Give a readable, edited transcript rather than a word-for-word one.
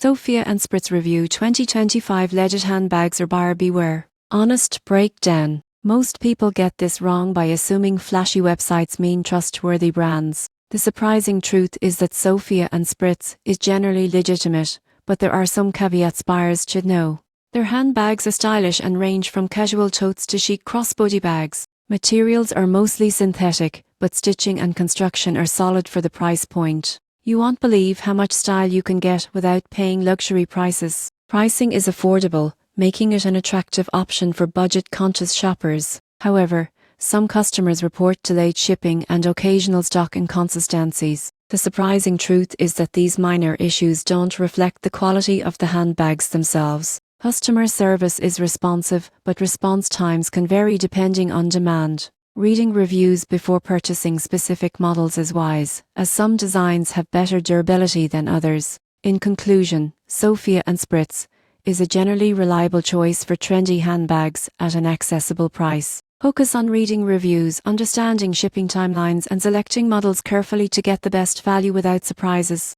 Sofia and Spritz Review 2025 Legit Handbags or Buyer Beware. Honest breakdown. Most people get this wrong by assuming flashy websites mean trustworthy brands. The surprising truth is that Sofia and Spritz is generally legitimate, but there are some caveats buyers should know. Their handbags are stylish and range from casual totes to chic crossbody bags. Materials are mostly synthetic, but stitching and construction are solid for the price point. You won't believe how much style you can get without paying luxury prices. Pricing is affordable, making it an attractive option for budget-conscious shoppers. However, some customers report delayed shipping and occasional stock inconsistencies. The surprising truth is that these minor issues don't reflect the quality of the handbags themselves. Customer service is responsive, but response times can vary depending on demand. Reading reviews before purchasing specific models is wise, as some designs have better durability than others. In conclusion, Sofia and Spritz is a generally reliable choice for trendy handbags at an accessible price. Focus on reading reviews, understanding shipping timelines, and selecting models carefully to get the best value without surprises.